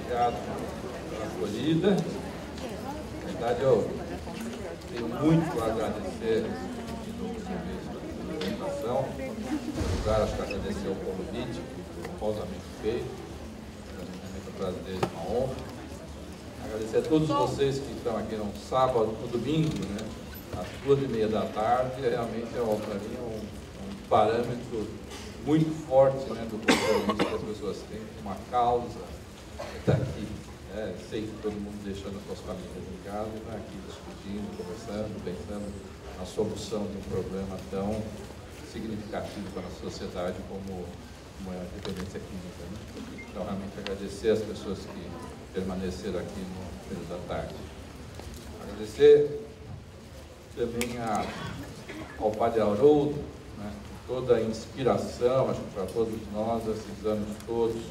Obrigado pela acolhida. Na verdade, eu tenho muito a agradecer pela apresentação. Em lugar, acho que agradecer ao convite, que foi honrosamente feito. É muito um prazer e uma honra. Agradecer a todos vocês que estão aqui no sábado, no domingo, né, às 2h30 realmente para mim é um parâmetro muito forte, né, do compromisso que as pessoas têm com uma causa. Está aqui, sei que todo mundo deixando as suas famílias em casa, está aqui discutindo, conversando, pensando na solução de um problema tão significativo para a nossa sociedade como é a dependência química. Né? Então, realmente agradecer as pessoas que permaneceram aqui no período da tarde. Agradecer também ao Padre Haroldo, né, toda a inspiração, acho que para todos nós, esses anos todos,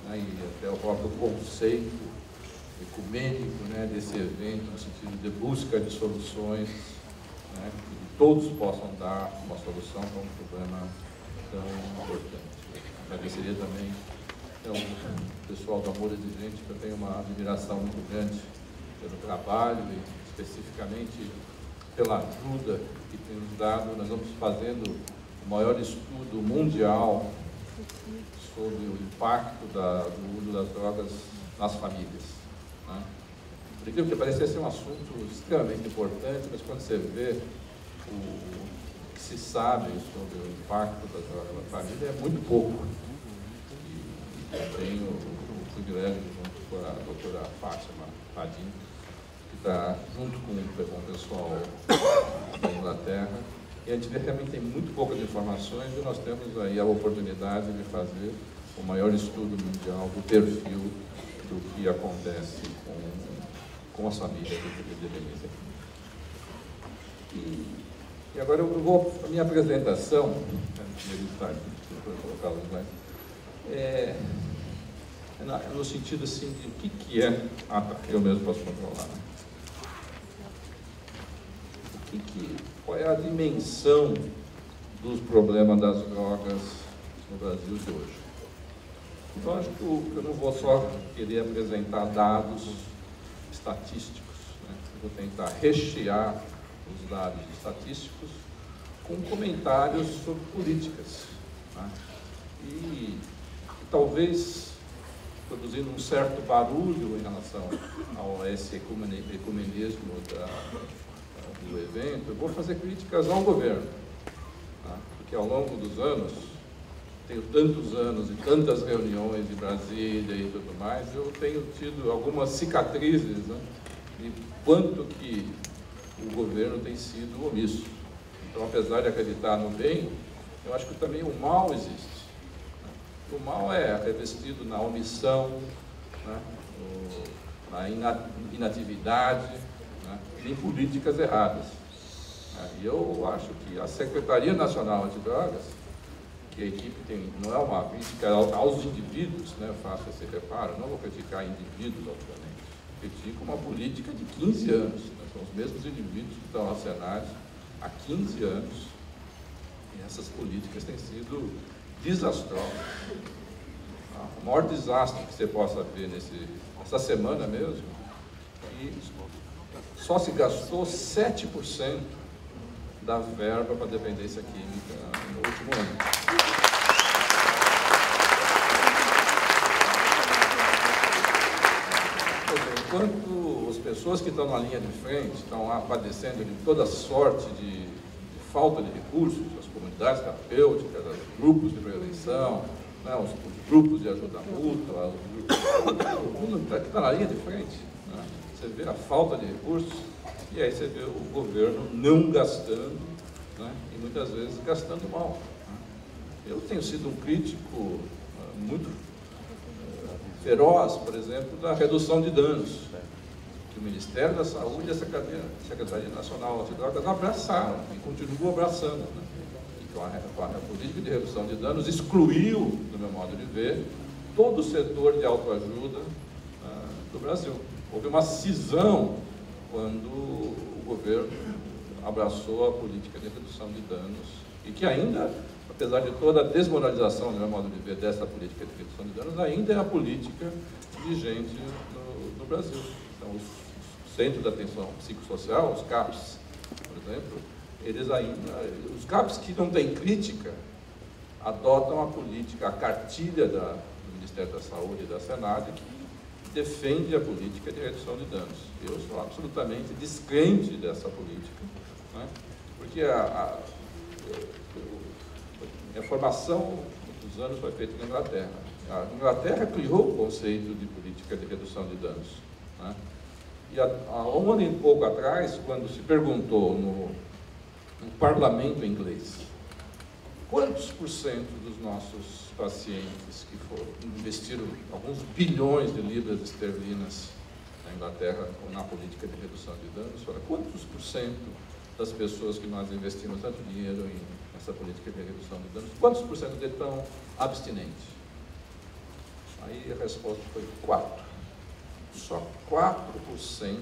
né, e até o próprio conceito ecumênico, né, desse evento, no sentido de busca de soluções, né, que todos possam dar uma solução para um problema tão importante. Agradeceria também o pessoal do Amor Exigente, que eu tenho uma admiração muito grande pelo trabalho e especificamente pela ajuda que tem nos dado. Nós vamos fazendo o maior estudo mundial sobre o impacto do uso das drogas nas famílias. Né? Por incrível que pareça, esse é um assunto extremamente importante, mas quando você vê o que se sabe sobre o impacto das drogas na família é muito pouco. Eu tenho o privilégio, junto com a doutora Fátima Padim, que está junto com o pessoal da Inglaterra, e a gente vê que realmente tem muito poucas informações e nós temos aí a oportunidade de fazer o maior estudo mundial do perfil do que acontece com as famílias de dependência. E agora eu vou, a minha apresentação, no sentido assim de o que é, eu mesmo posso controlar, né? Qual é a dimensão dos problemas das drogas no Brasil de hoje? Lógico que eu não vou só querer apresentar dados estatísticos, né? Eu vou tentar rechear os dados estatísticos com comentários sobre políticas, né? E talvez produzindo um certo barulho em relação a esse ecumenismo do evento, eu vou fazer críticas ao governo, tá? Porque ao longo dos anos, tenho tantos anos e tantas reuniões de Brasília e tudo mais, eu tenho tido algumas cicatrizes, né, de quanto que o governo tem sido omisso. Então, apesar de acreditar no bem, eu acho que também o mal existe. O mal é revestido na omissão, né, na inatividade, né, em políticas erradas. E eu acho que a Secretaria Nacional Antidrogas, que a equipe tem, não é uma crítica aos indivíduos, né, eu faço esse reparo, não vou criticar indivíduos, obviamente, critico uma política de 15 anos, né, são os mesmos indivíduos que estão acionados há 15 anos, e essas políticas têm sido desastrosas. O maior desastre que você possa ver essa semana mesmo, e só se gastou 7% da verba para dependência química no último ano. Enquanto as pessoas que estão na linha de frente estão lá padecendo de toda sorte de falta de recursos, as comunidades terapêuticas, os grupos de prevenção, né, os grupos de ajuda mútua, o mundo que está na linha de frente, né? Você vê a falta de recursos e aí você vê o governo não gastando, né, e muitas vezes gastando mal. Né? Eu tenho sido um crítico muito feroz, por exemplo, da redução de danos, que o Ministério da Saúde e a Secretaria Nacional Antidrogas abraçaram e continuam abraçando. Né? Então, a política de redução de danos excluiu, do meu modo de ver, todo o setor de autoajuda do Brasil. Houve uma cisão quando o governo abraçou a política de redução de danos e que ainda, apesar de toda a desmoralização, do meu modo de ver, dessa política de redução de danos, ainda é a política de vigente no Brasil. Então, os Centros de Atenção Psicossocial, os CAPs, por exemplo, eles ainda, os CAPs que não têm crítica, adotam a política, a cartilha do Ministério da Saúde e da Senad, que defende a política de redução de danos. Eu sou absolutamente descrente dessa política, né? Porque a minha formação dos anos foi feita na Inglaterra. A Inglaterra criou o conceito de política de redução de danos, né? E há um ano e pouco atrás, quando se perguntou no parlamento inglês quantos por cento dos nossos pacientes que investiram alguns bilhões de libras esterlinas na Inglaterra na política de redução de danos, quantos por cento das pessoas que nós investimos tanto dinheiro nessa política de redução de danos, quantos por cento estão abstinentes? Aí a resposta foi 4%. Só 4%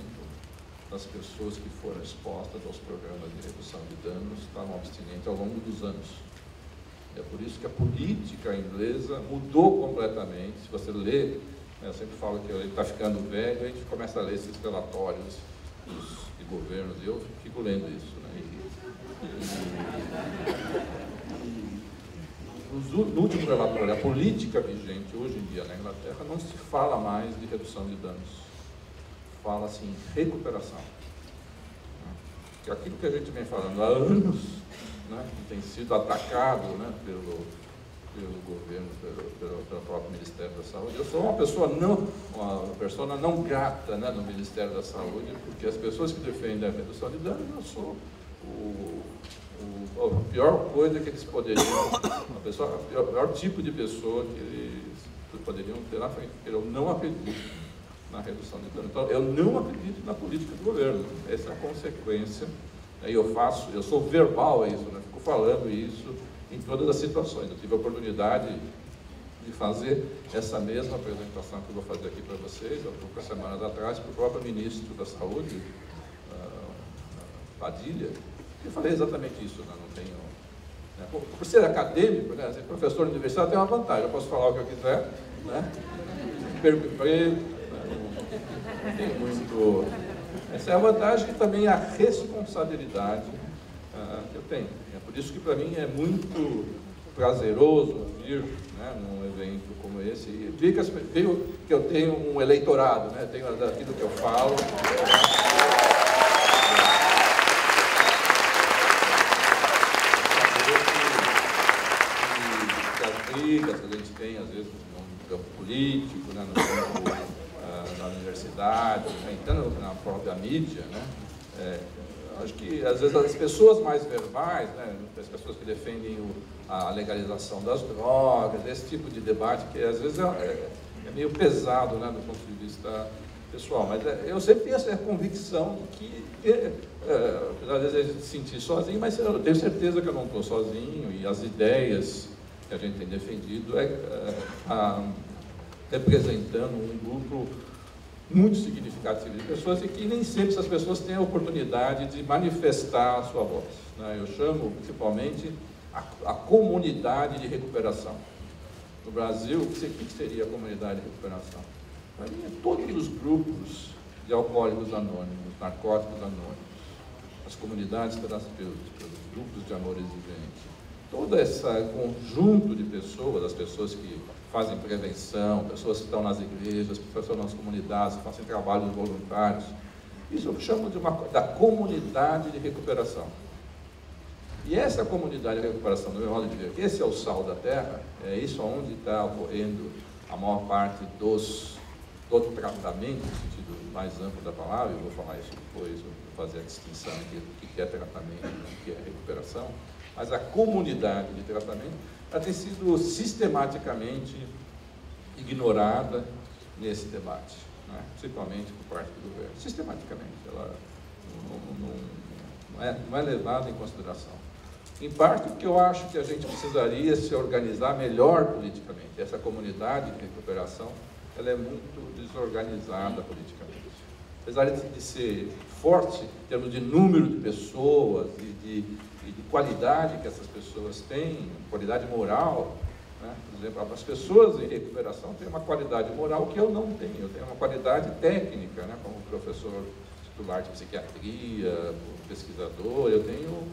das pessoas que foram expostas aos programas de redução de danos estavam abstinentes ao longo dos anos. É por isso que a política inglesa mudou completamente. Se você lê, né, eu sempre falo que ele está ficando velho, a gente começa a ler esses relatórios de governos, e eu fico lendo isso, né? No último relatório, a política vigente hoje em dia na Inglaterra não se fala mais de redução de danos, fala-se em recuperação. Que é aquilo que a gente vem falando há anos, né, que tem sido atacado, né, pelo governo, pelo próprio Ministério da Saúde. Eu sou uma pessoa não grata, né, no Ministério da Saúde, porque as pessoas que defendem a redução de danos, eu sou a pior coisa que eles poderiam, o pior tipo de pessoa que eles poderiam ter na frente, porque eu não acredito na redução de danos. Então, eu não acredito na política do governo. Essa é a consequência. Eu sou verbal a isso, né? Fico falando isso em todas as situações. Eu tive a oportunidade de fazer essa mesma apresentação que eu vou fazer aqui para vocês, há poucas semanas atrás, para o próprio ministro da Saúde, Padilha, eu falei exatamente isso, né? Não tenho, né? Por ser acadêmico, né? Ser professor universitário tem uma vantagem, eu posso falar o que eu quiser, né? Perco emprego, não tem muito. Essa é a vantagem e também a responsabilidade que eu tenho. É por isso que para mim é muito prazeroso vir, né, num evento como esse e ver que eu tenho um eleitorado, né? Tenho aquilo que eu falo. Brigas que a gente tem, às vezes, no campo político, né, no campo da universidade, né, então na própria mídia, né, acho que, às vezes, as pessoas mais verbais, né, as pessoas que defendem a legalização das drogas, esse tipo de debate, que às vezes é meio pesado, né, do ponto de vista pessoal, mas eu sempre tenho essa convicção que, às vezes, a gente se sentir sozinho, mas eu tenho certeza que eu não estou sozinho, e as ideias que a gente tem defendido representando um grupo muito significativo de pessoas e que nem sempre essas pessoas têm a oportunidade de manifestar a sua voz, né? Eu chamo principalmente a comunidade de recuperação. No Brasil, o que seria a comunidade de recuperação? Para mim, é todos os grupos de alcoólicos anônimos, narcóticos anônimos, as comunidades terapêuticas, os grupos de amor exigente, todo esse conjunto de pessoas, as pessoas que fazem prevenção, pessoas que estão nas igrejas, pessoas que estão nas comunidades, que fazem trabalhos voluntários, isso eu chamo da comunidade de recuperação. E essa comunidade de recuperação, no meu modo de ver, esse é o sal da terra, é isso onde está ocorrendo a maior parte do tratamento, no sentido mais amplo da palavra. Eu vou falar isso depois, vou fazer a distinção entre o que é tratamento e o que é recuperação. Mas a comunidade de tratamento ela tem sido sistematicamente ignorada nesse debate, né? Principalmente por parte do governo. Sistematicamente, ela não é levada em consideração. Em parte porque eu acho que a gente precisaria se organizar melhor politicamente. Essa comunidade de recuperação ela é muito desorganizada politicamente. Apesar de ser forte em termos de número de pessoas e de qualidade que essas pessoas têm, qualidade moral, né? Por exemplo, as pessoas em recuperação têm uma qualidade moral que eu não tenho. Eu tenho uma qualidade técnica, né? Como professor titular de psiquiatria, pesquisador, eu tenho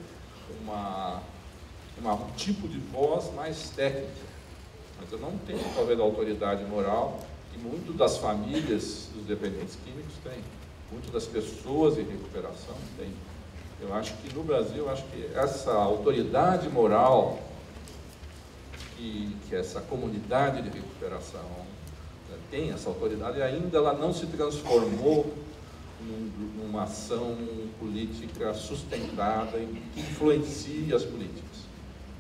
um tipo de voz mais técnica. Mas eu não tenho, talvez, a autoridade moral que muitas das famílias dos dependentes químicos têm. Muitas das pessoas em recuperação têm. Eu acho que no Brasil, essa autoridade moral que essa comunidade de recuperação, né, tem, essa autoridade, e ainda ela não se transformou numa ação política sustentada que influencie as políticas.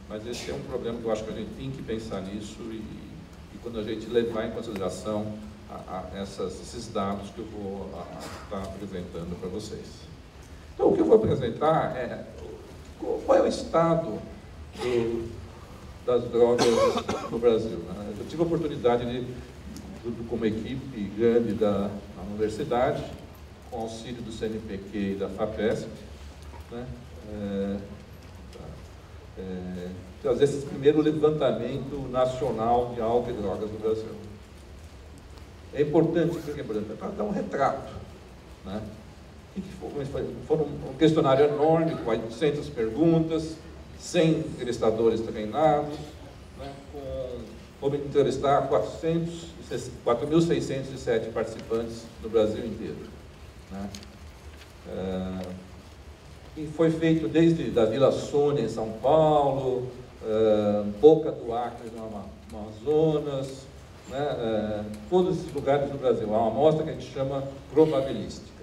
Mas esse é um problema que eu acho que a gente tem que pensar nisso e quando a gente levar em consideração esses dados que eu vou estar apresentando para vocês. Então, o que eu vou apresentar é qual é o estado das drogas no Brasil, né? Eu tive a oportunidade como equipe grande da universidade, com auxílio do CNPq e da FAPESP, né? Fazer esse primeiro levantamento nacional de álcool e drogas no Brasil. É importante, porque é importante, para dar um retrato, né? Foi um questionário enorme, com 800 perguntas, 100 entrevistadores treinados, né? Vamos entrevistar 4.607 participantes no Brasil inteiro, né? E foi feito desde da Vila Sônia, em São Paulo, Boca do Acre, no Amazonas, né? Todos esses lugares do Brasil. Há uma amostra que a gente chama probabilística.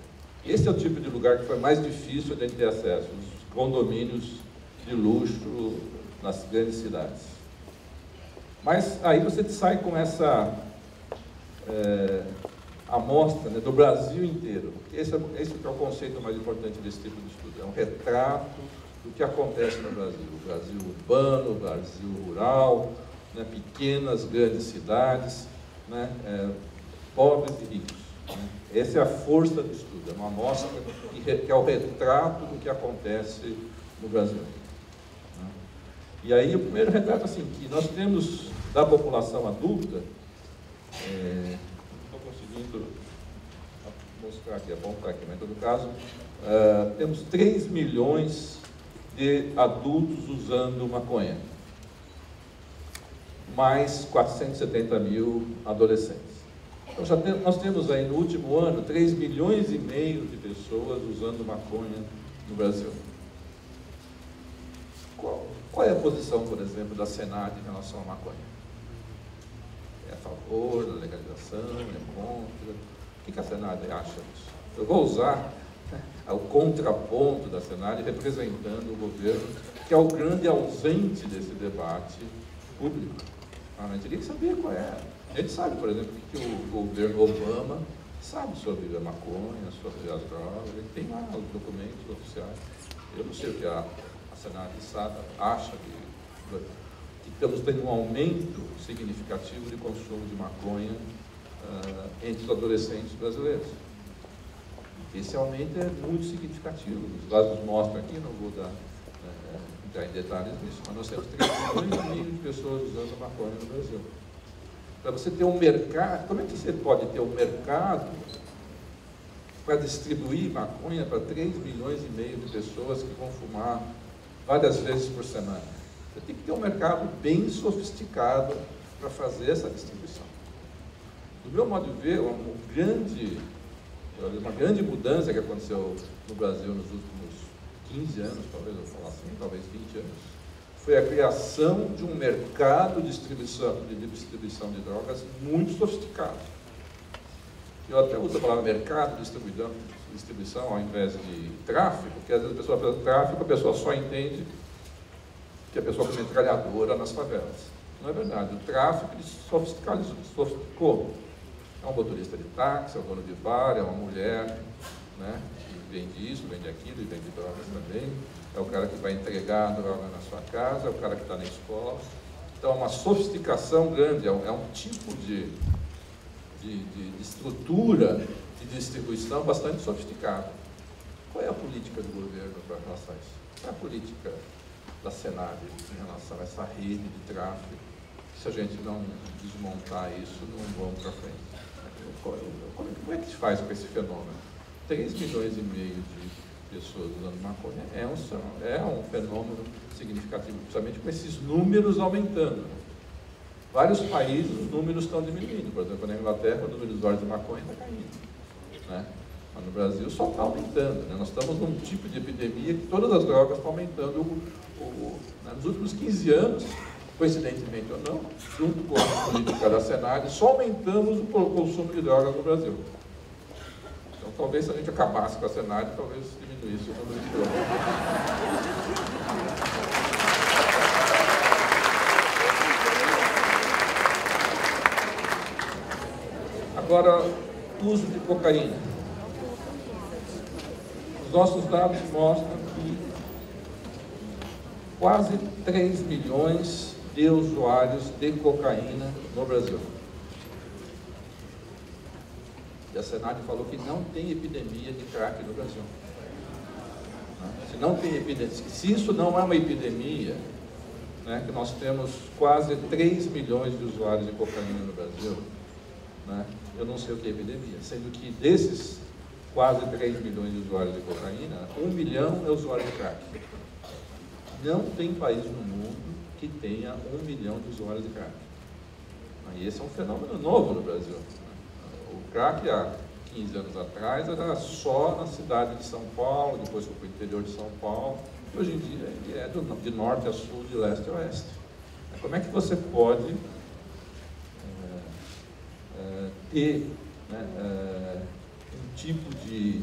Esse é o tipo de lugar que foi mais difícil de ter acesso, os condomínios de luxo nas grandes cidades. Mas aí você sai com essa amostra, né, do Brasil inteiro. Esse é o conceito mais importante desse tipo de estudo. É um retrato do que acontece no Brasil. O Brasil urbano, o Brasil rural, né, pequenas, grandes cidades, né, pobres e ricos. Né? Essa é a força do estudo. É uma amostra que é o retrato do que acontece no Brasil. Né? E aí o primeiro retrato, assim, que nós temos da população adulta, não estou conseguindo mostrar aqui, apontar aqui, mas em todo caso, temos 3 milhões de adultos usando maconha, mais 470 mil adolescentes. Então, nós temos aí no último ano 3,5 milhões de pessoas usando maconha no Brasil. Qual é a posição, por exemplo, da Senad em relação à maconha? É a favor da legalização, é contra? O que a Senad acha disso? Eu vou usar o contraponto da Senad representando o governo, que é o grande ausente desse debate público. A gente teria que saber qual é. A gente sabe, por exemplo, que o governo Obama sabe sobre a maconha, sobre as drogas, ele tem lá os documentos oficiais. Eu não sei o que a Senad acha que estamos tendo um aumento significativo de consumo de maconha entre os adolescentes brasileiros. Esse aumento é muito significativo. Os dados mostram aqui, não vou entrar em detalhes nisso, mas nós temos 3,5 milhões de pessoas usando maconha no Brasil. Para você ter um mercado, como é que você pode ter um mercado para distribuir maconha para 3,5 milhões de pessoas que vão fumar várias vezes por semana? Você tem que ter um mercado bem sofisticado para fazer essa distribuição. Do meu modo de ver, uma grande mudança que aconteceu no Brasil nos últimos 15 anos, talvez eu falar assim, talvez 20 anos, foi a criação de um mercado de distribuição de drogas muito sofisticado. Eu até uso a palavra mercado de distribuição ao invés de tráfico, porque às vezes a pessoa fala tráfico, a pessoa só entende que a pessoa é metralhadora nas favelas. Não é verdade. O tráfico sofisticou. É um motorista de táxi, é um dono de bar, é uma mulher, né, que vende isso, vende aquilo e vende drogas também. É o cara que vai entregar a droga na sua casa, é o cara que está na escola. Então, é uma sofisticação grande, é um tipo de estrutura de distribuição bastante sofisticada. Qual é a política do governo para relação a isso? Qual é a política da Senad em relação a essa rede de tráfico se a gente não desmontar isso, não vamos para frente. Como é que se faz com esse fenômeno? 3,5 milhões de pessoas usando maconha é um fenômeno significativo, principalmente com esses números aumentando. Vários países, os números estão diminuindo. Por exemplo, na Inglaterra, o número de usuários de maconha está caindo, né? Mas no Brasil só está aumentando, né? Nós estamos num tipo de epidemia que todas as drogas estão aumentando. Nos últimos 15 anos, coincidentemente ou não, junto com a política da Senad, só aumentamos o consumo de drogas no Brasil. Então, talvez se a gente acabasse com a Senad, talvez diminuísse o número de drogas. Agora, uso de cocaína. Os nossos dados mostram que quase 3 milhões de usuários de cocaína no Brasil. E a Senad falou que não tem epidemia de crack no Brasil. Se não tem epidemia, se isso não é uma epidemia, né, que nós temos quase 3 milhões de usuários de cocaína no Brasil, né, eu não sei o que é epidemia, sendo que desses quase 3 milhões de usuários de cocaína, 1 milhão é usuário de crack. Não tem país no mundo que tenha 1 milhão de usuários de crack. E esse é um fenômeno novo no Brasil. O crack, há 15 anos atrás, era só na cidade de São Paulo, depois foi para o interior de São Paulo. Hoje em dia, ele é de norte a sul, de leste a oeste. Como é que você pode ter, né, um tipo de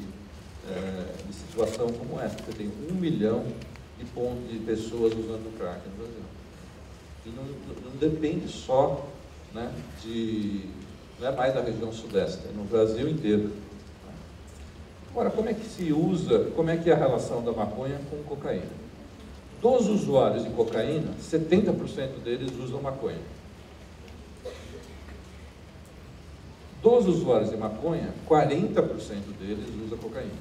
situação como essa? Você tem 1 milhão de pessoas usando crack no Brasil. E não depende só, né, não é mais da região sudeste, é no Brasil inteiro. Agora, como é que se usa, como é que é a relação da maconha com cocaína? Dos usuários de cocaína, 70% deles usam maconha. Dos usuários de maconha, 40% deles usam cocaína.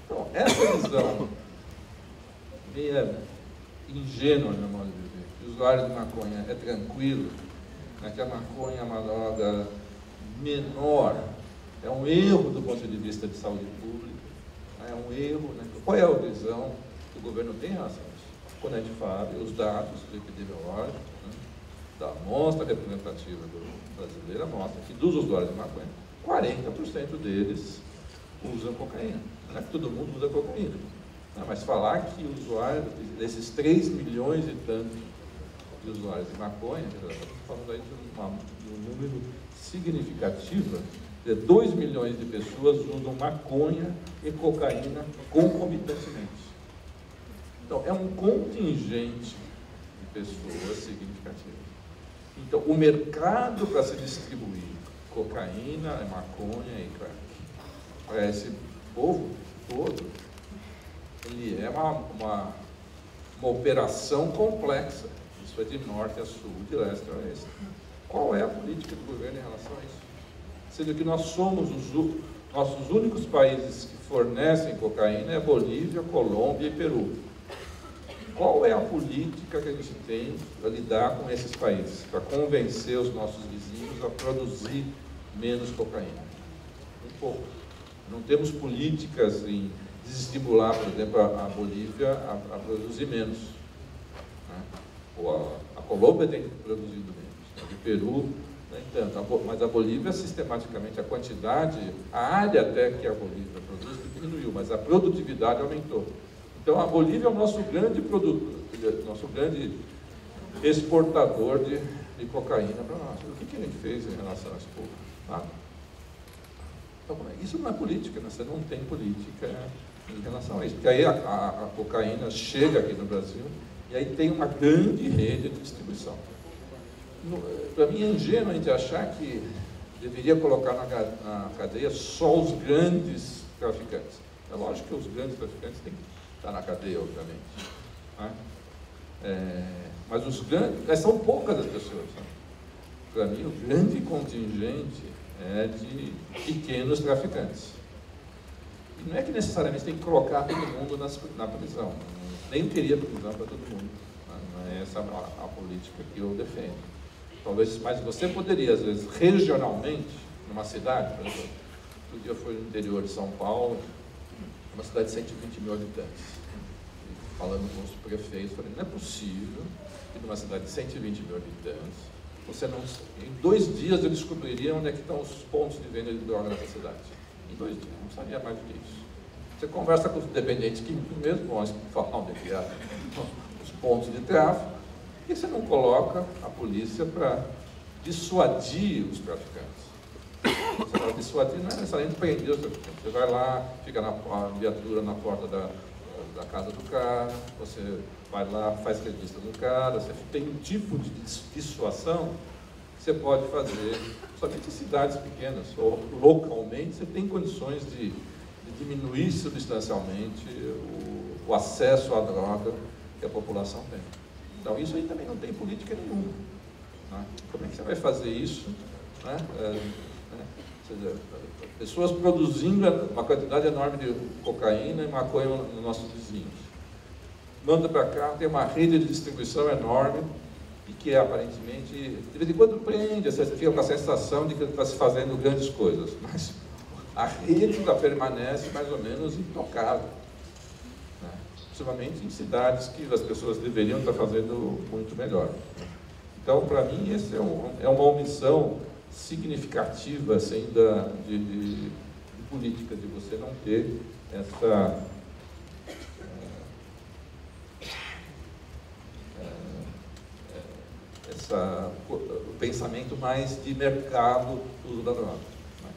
Então, essa visão meio ingênua, no meu modo de viver, que o usuário de maconha é tranquilo, né, que a maconha é uma droga menor, é um erro do ponto de vista de saúde pública, né, é um erro, né? Qual é a visão que o governo tem em relação a isso? Quando a gente fala, os dados epidemiológicos, né, da amostra representativa brasileira mostra que dos usuários de maconha, 40% deles usam cocaína. Não é que todo mundo usa cocaína, né, mas falar que o usuário, desses 3 milhões e tantos de usuários de maconha, estamos falando aí de um número significativo, de 2 milhões de pessoas usam maconha e cocaína concomitantemente. Então, é um contingente de pessoas significativo. Então, o mercado para se distribuir cocaína, maconha e crack, para esse povo todo, ele é uma operação complexa. Isso é de norte a sul, de leste a oeste. Qual é a política do governo em relação a isso? Sendo que nós somos nossos únicos países que fornecem cocaína é Bolívia, Colômbia e Peru. Qual é a política que a gente tem para lidar com esses países, para convencer os nossos vizinhos a produzir menos cocaína? Um pouco. Não temos políticas em desestimular, por exemplo, a Bolívia a produzir menos, né? Ou a Colômbia tem produzido menos, o Peru nem tanto, mas a Bolívia sistematicamente, a quantidade, a área até que a Bolívia produz diminuiu, mas a produtividade aumentou. Então a Bolívia é o nosso grande produto, nosso grande exportador de cocaína para nós. O que a gente fez em relação a esse povo? Nada. Então, isso não é política, né? Você não tem política em relação a isso. Porque aí a cocaína chega aqui no Brasil e aí tem uma grande rede de distribuição. Para mim é ingênuo a gente achar que deveria colocar na cadeia só os grandes traficantes. É lógico que os grandes traficantes têm que estar na cadeia, obviamente, né? Mas os grandes, são poucas as pessoas, né? Para mim, o grande contingente é de pequenos traficantes. E não é que necessariamente tem que colocar todo mundo na prisão. Nem teria prisão para todo mundo. Não é essa a política que eu defendo. Talvez, mas você poderia, às vezes, regionalmente, numa cidade, por exemplo, outro dia eu fui no interior de São Paulo, uma cidade de 120 mil habitantes. E falando com os prefeitos, falei, não é possível que numa cidade de 120 mil habitantes, você não, em 2 dias eu descobriria onde é que estão os pontos de venda de droga nessa cidade. Em 2 dias, não sabia mais do que isso. Você conversa com os dependentes químicos mesmo, vão falar onde é que há os pontos de tráfico, e você não coloca a polícia para dissuadir os traficantes. Você vai dissuadir, não é necessariamente prender os traficantes. Você vai lá, fica na viatura na porta da casa do cara, você vai lá, faz revista no cara, você tem um tipo de dissuasão que você pode fazer somente em cidades pequenas, ou localmente você tem condições de diminuir substancialmente o acesso à droga que a população tem. Então, isso aí também não tem política nenhuma. Né? Como é que você vai fazer isso? Né? Ou seja, pessoas produzindo uma quantidade enorme de cocaína e maconha nos nossos vizinhos. Manda para cá, tem uma rede de distribuição enorme e que aparentemente, de vez em quando prende, você fica com a sensação de que está se fazendo grandes coisas, mas a rede ainda permanece mais ou menos intocável. Né? Principalmente em cidades que as pessoas deveriam estar fazendo muito melhor. Então, para mim, essa é uma omissão significativa assim, de política, de você não ter o pensamento mais de mercado do uso da droga.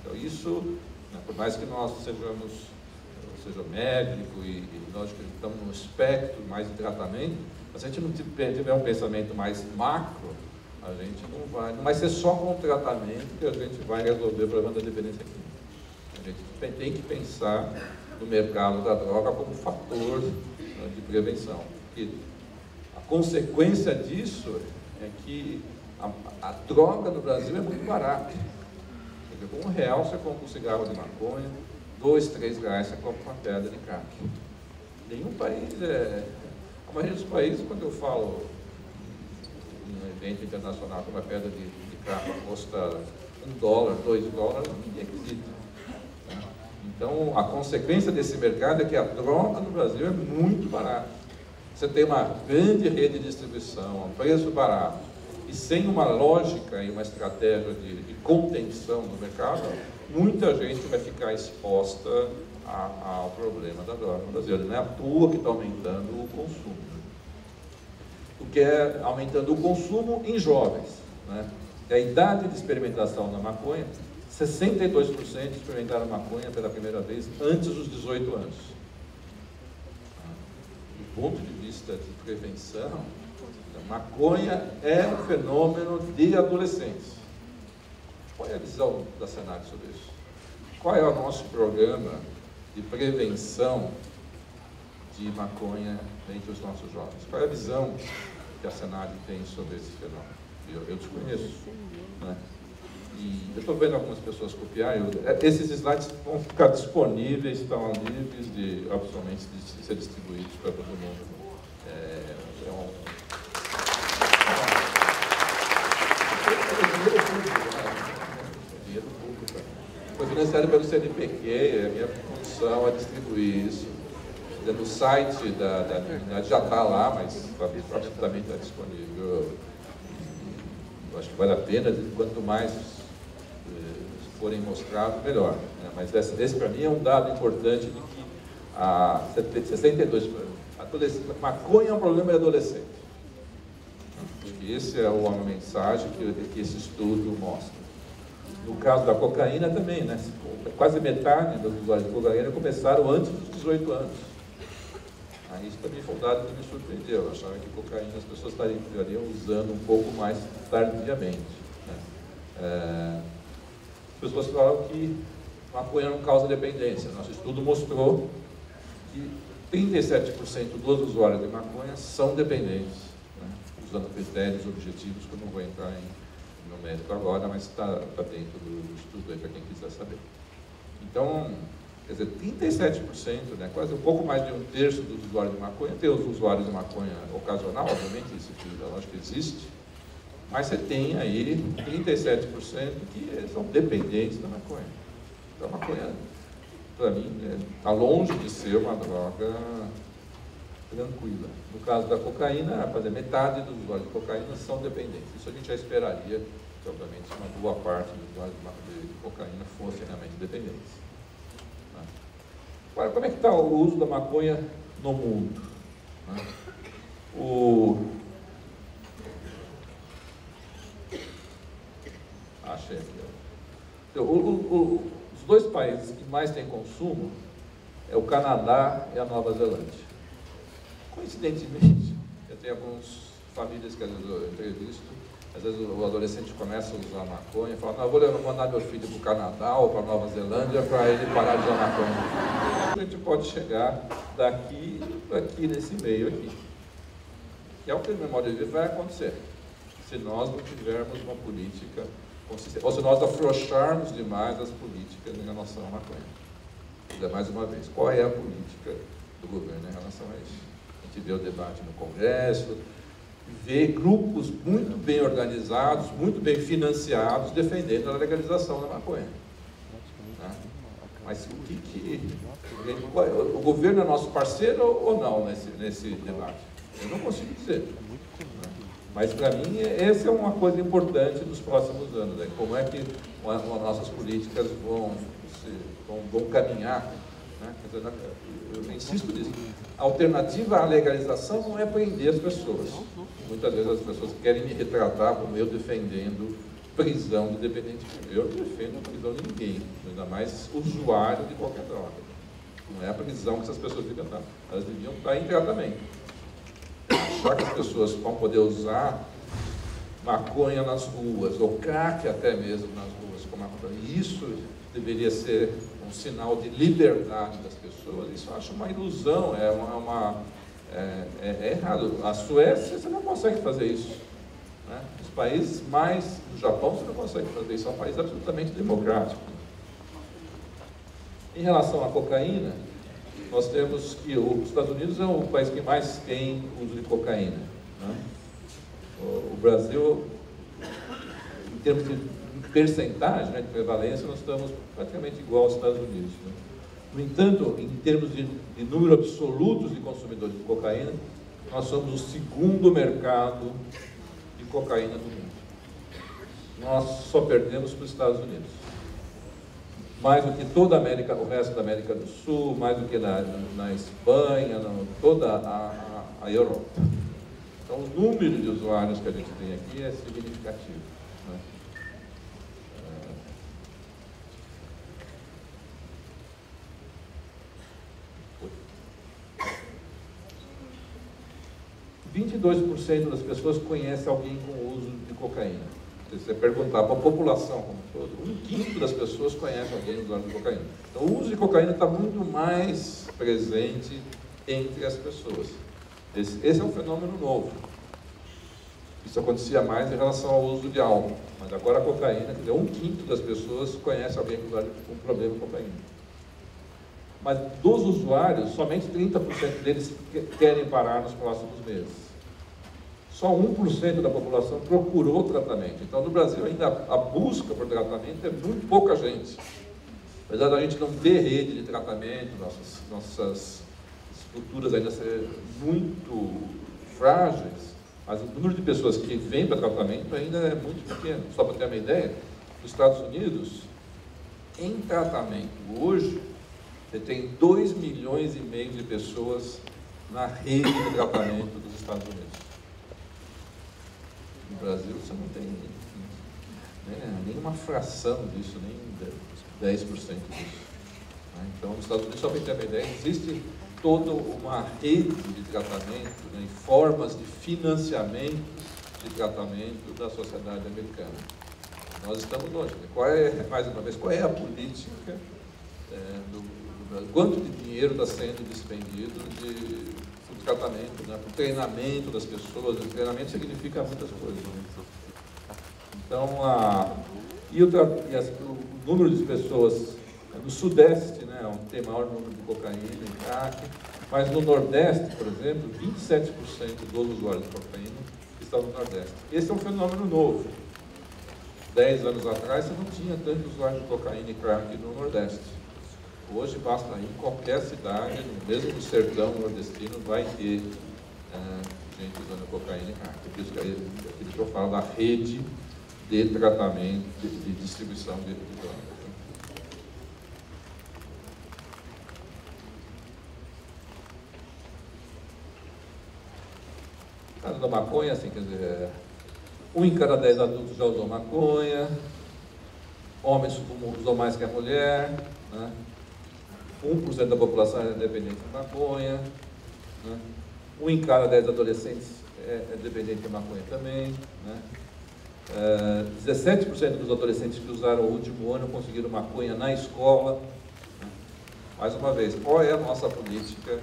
Então, isso, né, por mais que nós seja médico e nós que estamos no espectro mais de tratamento, se a gente não tiver um pensamento mais macro, a gente não vai ser só com o tratamento que a gente vai resolver o problema da dependência química. A gente tem que pensar no mercado da droga como fator, né, de prevenção. Porque a consequência disso é que a droga no Brasil é muito barata. Com R$1 você compra um cigarro de maconha, R$2, R$3 você compra uma pedra de crack. Nenhum país a maioria dos países, quando eu falo em um evento internacional que uma pedra de crack custa $1, $2, ninguém acredita. Né? Então, a consequência desse mercado é que a droga no Brasil é muito barata. Você tem uma grande rede de distribuição, um preço barato, e sem uma lógica e uma estratégia de contenção no mercado, muita gente vai ficar exposta ao problema da droga no Brasil. Não é à toa que está aumentando o consumo. O que é aumentando o consumo em jovens. Né? A idade de experimentação da maconha, 62% experimentaram maconha pela primeira vez antes dos 18 anos. Do ponto de vista de prevenção, a maconha é um fenômeno de adolescentes. Qual é a visão da Senad sobre isso? Qual é o nosso programa de prevenção de maconha entre os nossos jovens? Qual é a visão que a Senad tem sobre esse fenômeno? Eu desconheço. Né? E eu estou vendo algumas pessoas copiar. Esses slides vão ficar disponíveis, estão livres de, absolutamente, de ser distribuídos para todo mundo. Dinheiro público. Foi financiado pelo CNPq, a minha função é distribuir isso. No site da unidade já está lá, mas rapidamente está disponível. Eu acho que vale a pena, quanto mais forem mostrados, melhor. Né? Mas esse para mim é um dado importante de que 62%. Maconha é um problema de adolescente. Essa é uma mensagem que esse estudo mostra. No caso da cocaína também, né? Quase metade dos usuários de cocaína começaram antes dos 18 anos. Isso também foi um dado que me surpreendeu. Eu achava que cocaína as pessoas estariam usando um pouco mais tardiamente. Né? As pessoas falaram que maconha não causa dependência. Nosso estudo mostrou que 37% dos usuários de maconha são dependentes, né? Usando critérios objetivos que eu não vou entrar no mérito agora, mas está dentro do estudo aí para quem quiser saber. Então, Quer dizer, 37%, né, quase um pouco mais de um terço dos usuários de maconha. Tem os usuários de maconha ocasional, obviamente, isso eu acho que existe, mas você tem aí 37% que são dependentes da maconha. Então, a maconha, para mim, está longe de ser uma droga tranquila. No caso da cocaína, metade dos usuários de cocaína são dependentes. Isso a gente já esperaria que, obviamente, uma boa parte dos usuários de cocaína fossem realmente dependentes. Agora, como é que está o uso da maconha no mundo? Achei aqui. Os dois países que mais têm consumo é o Canadá e a Nova Zelândia. Coincidentemente, eu tenho algumas famílias que às vezes eu entrevisto, às vezes o adolescente começa a usar maconha e fala, não, eu vou mandar meu filho para o Canadá ou para a Nova Zelândia para ele parar de usar maconha. A gente pode chegar daqui para aqui, nesse meio aqui. Que é o que no Memória de Vida vai acontecer, se nós não tivermos uma política consistente, ou se nós afrouxarmos demais as políticas em relação à maconha. Mais uma vez, qual é a política do governo em relação a isso? A gente vê o debate no Congresso, vê grupos muito bem organizados, muito bem financiados, defendendo a legalização da maconha. Né? Mas o governo é nosso parceiro ou não nesse debate? Eu não consigo dizer. Né? Mas, para mim, essa é uma coisa importante dos próximos anos. Né? Como é que as nossas políticas vão caminhar. Né? Quer dizer, eu insisto nisso. A alternativa à legalização não é prender as pessoas. Muitas vezes as pessoas querem me retratar como eu defendendo prisão de dependente. Eu não defendo a prisão de ninguém, ainda mais usuário de qualquer droga. Não é a prisão que essas pessoas deviam estar. Elas deviam estar em tratamento. Achar que as pessoas vão poder usar maconha nas ruas, ou crack até mesmo nas ruas, como isso deveria ser um sinal de liberdade das pessoas. Isso eu acho uma ilusão, é errado. A Suécia, você não consegue fazer isso. Né? Os países mais... No Japão, você não consegue fazer isso. É um país absolutamente democrático. Em relação à cocaína, nós temos que os Estados Unidos é o país que mais tem uso de cocaína. Né? O Brasil, em termos de percentagem, né, de prevalência, nós estamos praticamente igual aos Estados Unidos. Né? No entanto, em termos de número absoluto de consumidores de cocaína, nós somos o segundo mercado de cocaína do mundo. Nós só perdemos para os Estados Unidos. Mais do que toda a América, o resto da América do Sul, mais do que na Espanha, toda a Europa. Então, o número de usuários que a gente tem aqui é significativo. Né? 22% das pessoas conhecem alguém com uso de cocaína. Se você perguntar para a população como todo, 1/5 das pessoas conhece alguém usando cocaína. Então, o uso de cocaína está muito mais presente entre as pessoas. Esse é um fenômeno novo. Isso acontecia mais em relação ao uso de álcool. Mas agora a cocaína, quer dizer, 1/5 das pessoas conhece alguém com problema com cocaína. Mas dos usuários, somente 30% deles querem parar nos próximos meses. Só 1% da população procurou tratamento. Então, no Brasil, ainda a busca por tratamento é muito pouca gente. Apesar da gente não ter rede de tratamento, nossas estruturas ainda serem muito frágeis, mas o número de pessoas que vêm para tratamento ainda é muito pequeno. Só para ter uma ideia, nos Estados Unidos, em tratamento hoje, você tem 2,5 milhões de pessoas na rede de tratamento dos Estados Unidos. No Brasil, você não tem nenhuma fração disso, nem 10% disso. Então, nos Estados Unidos, só para ter uma ideia, existe toda uma rede de tratamento, e formas de financiamento de tratamento da sociedade americana. Nós estamos longe. Mais uma vez, qual é a política do Brasil? Quanto de dinheiro está sendo despendido para o tratamento, para o treinamento das pessoas? O treinamento significa muitas coisas. Então, o número de pessoas, no Sudeste, né, onde tem maior número de cocaína e crack, mas no Nordeste, por exemplo, 27% dos usuários de cocaína estão no Nordeste. Esse é um fenômeno novo. 10 anos atrás, você não tinha tantos usuários de cocaína e crack no Nordeste. Hoje, basta ir em qualquer cidade, mesmo no sertão nordestino, vai ter gente usando cocaína e crack. Por isso que eu falo da rede de tratamento, de distribuição de drogas. Caso da maconha, assim, quer dizer, 1 em cada 10 adultos já usou maconha, homens usam mais que a mulher, né? 1% da população é dependente de maconha, né? 1 em cada 10 adolescentes é dependente de maconha também, né? 17% dos adolescentes que usaram o último ano conseguiram maconha na escola. Né? Mais uma vez, qual é a nossa política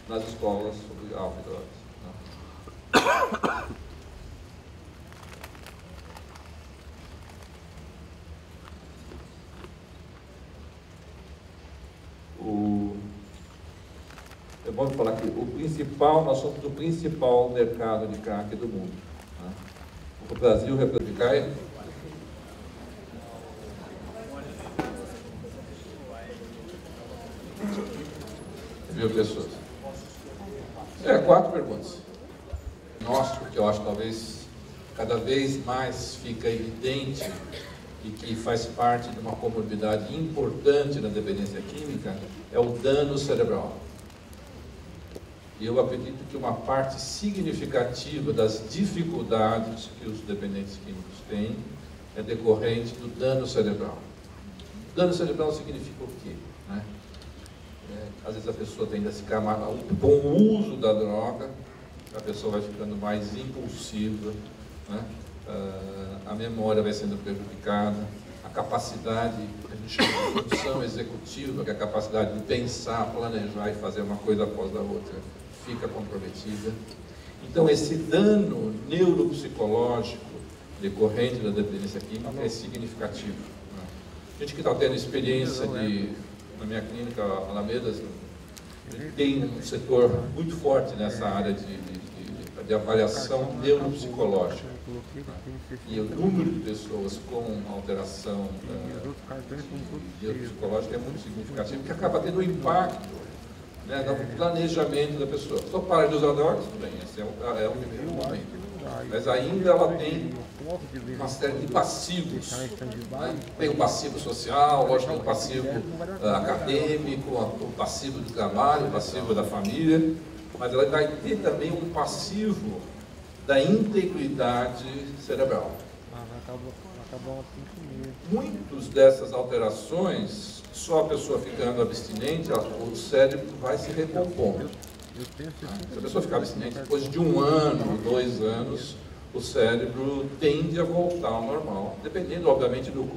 nas escolas sobre álcool e drogas? Né? É bom falar que nós somos o principal mercado de crack do mundo. Né? O Brasil representa. Viu, pessoas? 4 perguntas. Nosso, porque eu acho que talvez cada vez mais fica evidente e que faz parte de uma comorbidade importante na dependência química, é o dano cerebral. E eu acredito que uma parte significativa das dificuldades que os dependentes químicos têm é decorrente do dano cerebral. Dano cerebral significa o quê? Né? Às vezes a pessoa tende a ficar com o uso da droga, a pessoa vai ficando mais impulsiva, né? A memória vai sendo prejudicada, a capacidade, a gente chama de função executiva, que é a capacidade de pensar, planejar e fazer uma coisa após a outra, fica comprometida. Então, esse dano neuropsicológico decorrente da dependência química é significativo. Né? A gente que está tendo experiência na minha clínica Alamedas, tem um setor muito forte nessa área de avaliação neuropsicológica. E o número de pessoas com alteração neuropsicológica é muito significativo, que acaba tendo um impacto, né, no planejamento da pessoa. Só para de usar drogas, tudo bem, esse é o primeiro momento. Mas ainda ela tem uma série de passivos. Né? Tem o passivo social, lógico, tem o passivo acadêmico, o passivo do trabalho, o passivo da família, mas ela vai ter também um passivo da integridade cerebral. Muitas dessas alterações, só a pessoa ficando abstinente, o cérebro vai se recompondo. Se a pessoa ficar abstinente depois de 1 ano, 2 anos, o cérebro tende a voltar ao normal, dependendo, obviamente, do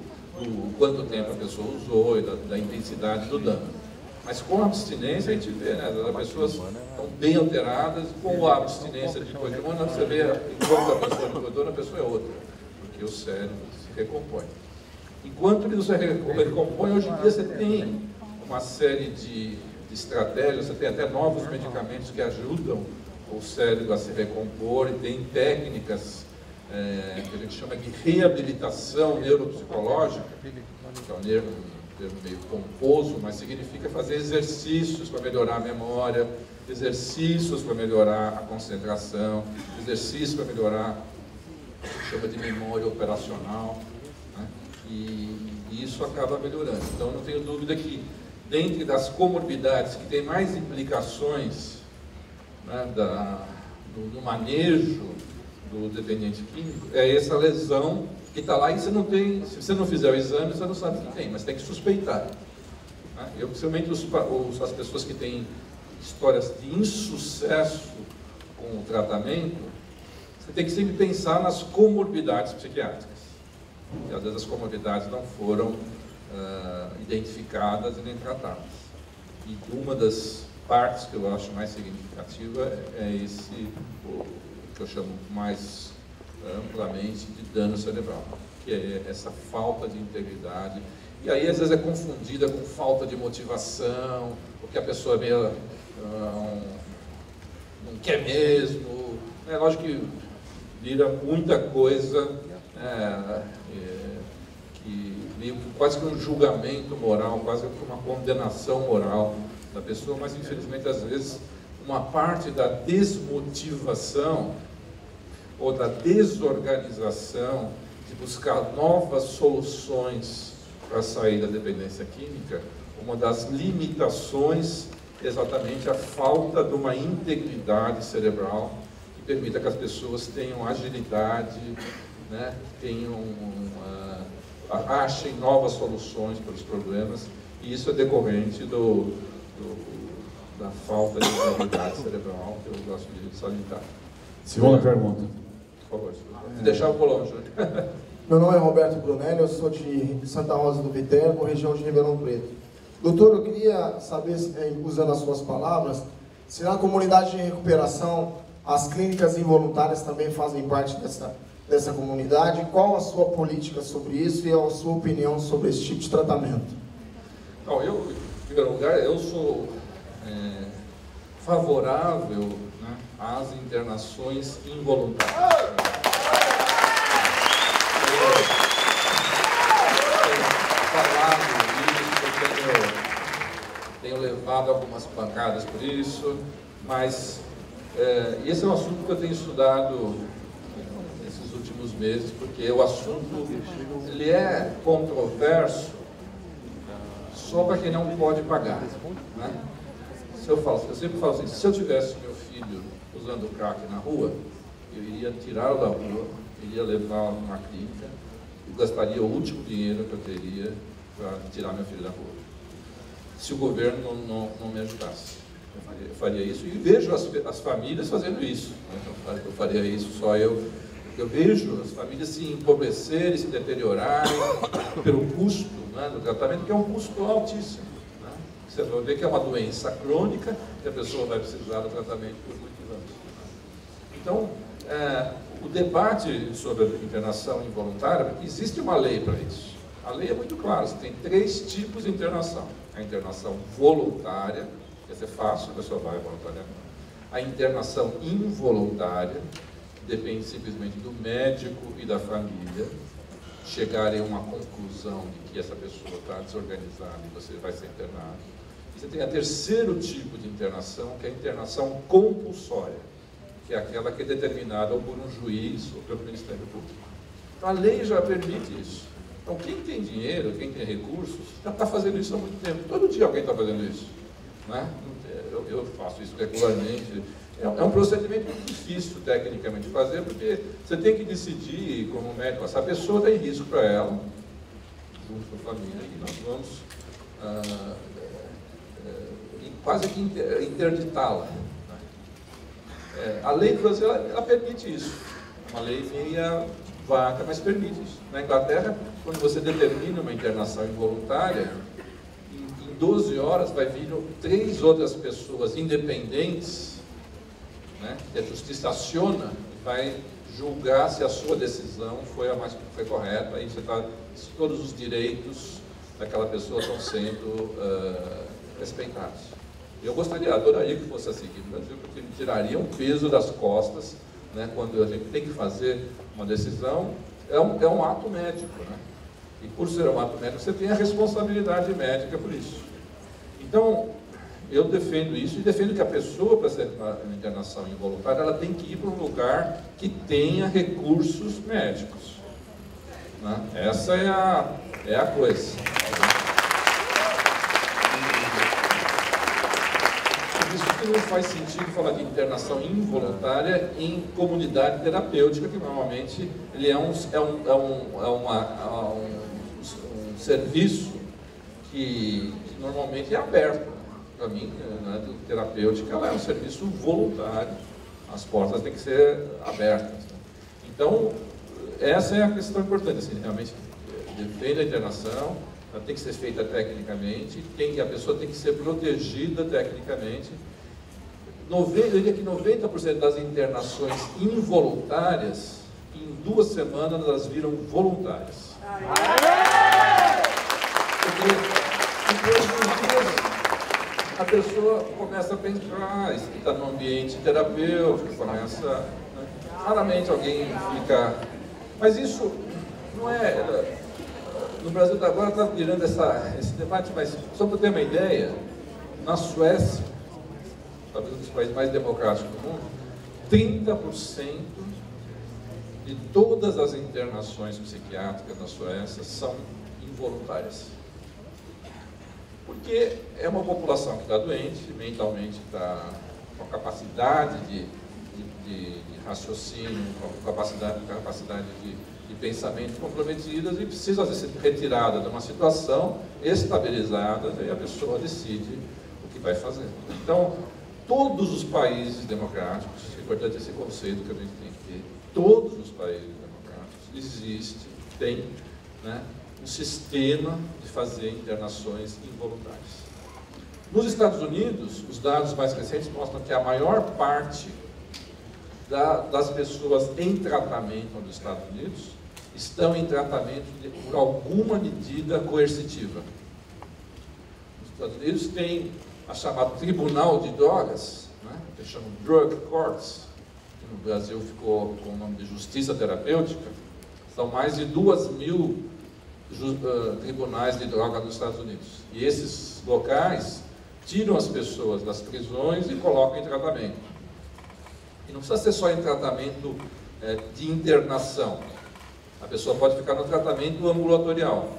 quanto tempo a pessoa usou e da intensidade do dano. Mas com a abstinência a gente vê, né? As pessoas estão bem alteradas, com a abstinência depois de 1 ano, você vê enquanto a pessoa depois de 1 ano, a pessoa é outra, porque o cérebro se recompõe. Enquanto ele se recompõe, hoje em dia você tem uma série de estratégias, você tem até novos medicamentos que ajudam o cérebro a se recompor, e tem técnicas que a gente chama de reabilitação neuropsicológica, que é um termo meio pomposo, mas significa fazer exercícios para melhorar a memória, exercícios para melhorar a concentração, exercícios para melhorar o que chama de memória operacional, né? E isso acaba melhorando. Então, não tenho dúvida que, dentre das comorbidades que tem mais implicações, né, no manejo do dependente químico, é essa lesão que está lá e você não tem, se você não fizer o exame, você não sabe que tem, mas tem que suspeitar. Né? Eu, principalmente as pessoas que têm histórias de insucesso com o tratamento, você tem que sempre pensar nas comorbidades psiquiátricas. E às vezes as comorbidades não foram identificadas e nem tratadas. E uma das partes que eu acho mais significativa é esse, o que eu chamo mais amplamente de dano cerebral, que é essa falta de integridade, E aí, às vezes, é confundida com falta de motivação, porque a pessoa é meio, não quer mesmo. É lógico que vira muita coisa, quase que um julgamento moral, quase que uma condenação moral da pessoa, mas, infelizmente, às vezes, uma parte da desmotivação ou da desorganização de buscar novas soluções para sair da dependência química, uma das limitações é exatamente a falta de uma integridade cerebral que permita que as pessoas tenham agilidade, né, achem novas soluções para os problemas, e isso é decorrente da falta de integridade cerebral, que eu gosto de salientar. Segunda pergunta. Por favor, se deixar eu vou longe. Meu nome é Roberto Brunelli, eu sou de Santa Rosa do Viterbo, região de Ribeirão Preto. Doutor, eu queria saber, usando as suas palavras, se na comunidade de recuperação as clínicas involuntárias também fazem parte dessa comunidade, qual a sua política sobre isso e a sua opinião sobre esse tipo de tratamento? Então, em primeiro lugar, eu sou favorável, né, às internações involuntárias. Tenho levado algumas pancadas por isso, mas esse é um assunto que eu tenho estudado nesses últimos meses, porque o assunto ele é controverso só para quem não pode pagar, né? Eu sempre falo assim, se eu tivesse meu filho usando crack na rua, eu iria tirá-lo da rua, iria levá-lo numa clínica e gastaria o último dinheiro que eu teria para tirar meu filho da rua. Se o governo não me ajudasse, eu faria isso. E vejo as famílias fazendo isso. Né? Eu faria isso só eu. Eu vejo as famílias se empobrecerem, se deteriorarem pelo custo, né, do tratamento, que é um custo altíssimo. Né? Você vai ver que é uma doença crônica que a pessoa vai precisar do tratamento por muitos anos. Então, o debate sobre a internação involuntária, existe uma lei para isso. A lei é muito clara, você tem 3 tipos de internação. A internação voluntária, que essa é fácil, a pessoa vai voluntariamente. A internação involuntária, depende simplesmente do médico e da família chegarem a uma conclusão de que essa pessoa está desorganizada e você vai ser internado. E você tem o 3º tipo de internação, que é a internação compulsória, que é aquela que é determinada ou por um juiz ou pelo Ministério Público. Então, a lei já permite isso. Então, quem tem dinheiro, quem tem recursos, já está fazendo isso há muito tempo. Todo dia alguém está fazendo isso. Né? Eu faço isso regularmente. É um procedimento muito difícil, tecnicamente, de fazer, porque você tem que decidir, como médico, essa pessoa está em risco para ela, junto com a família, e nós vamos quase que interditá-la. A lei brasileira, ela permite isso. Uma lei meia vaga, mas permite isso. Na Inglaterra, quando você determina uma internação involuntária, em 12 horas vai vir 3 outras pessoas independentes, né, que a justiça aciona e vai julgar se a sua decisão foi correta, e se todos os direitos daquela pessoa estão sendo respeitados. Eu adoraria que fosse assim aqui no Brasil, porque tiraria um peso das costas, né, quando a gente tem que fazer uma decisão. É um ato médico, né? E por ser um ato médico, você tem a responsabilidade médica por isso. Então, eu defendo isso e defendo que a pessoa, para ser uma internação involuntária, ela tem que ir para um lugar que tenha recursos médicos. Né? Essa é a coisa. Por isso que não faz sentido falar de internação involuntária em comunidade terapêutica, que normalmente ele é um serviço que normalmente é aberto. Para mim, né, terapêutica, ela é um serviço voluntário, as portas têm que ser abertas. Né? Então, essa é a questão importante, assim, realmente, defende a internação, ela tem que ser feita tecnicamente, a pessoa tem que ser protegida tecnicamente. Eu diria que 90% das internações involuntárias, em 2 semanas, elas viram voluntárias. depois de uns dias, a pessoa começa a pensar, está num ambiente terapêutico, começa... Né? Raramente alguém fica... Mas isso não é... No Brasil agora está virando esse debate, mas só para ter uma ideia, na Suécia, talvez um dos países mais democráticos do mundo, 30% de todas as internações psiquiátricas na Suécia são involuntárias. Porque é uma população que está doente, mentalmente está com capacidade de raciocínio, com capacidade de pensamento comprometidas e precisa, às vezes, ser retirada de uma situação estabilizada e a pessoa decide o que vai fazer. Então, todos os países democráticos, é importante esse conceito que a gente tem que ter, todos os países democráticos tem, né, um sistema de fazer internações involuntárias. Nos Estados Unidos, os dados mais recentes mostram que a maior parte das pessoas em tratamento nos Estados Unidos estão em tratamento por alguma medida coercitiva. Nos Estados Unidos tem a chamada Tribunal de Drogas, né, que chamam Drug Courts, que no Brasil ficou com o nome de Justiça Terapêutica. São mais de 2.000 tribunais de droga nos Estados Unidos. E esses locais tiram as pessoas das prisões e colocam em tratamento. E não precisa ser só em tratamento de internação. A pessoa pode ficar no tratamento ambulatorial,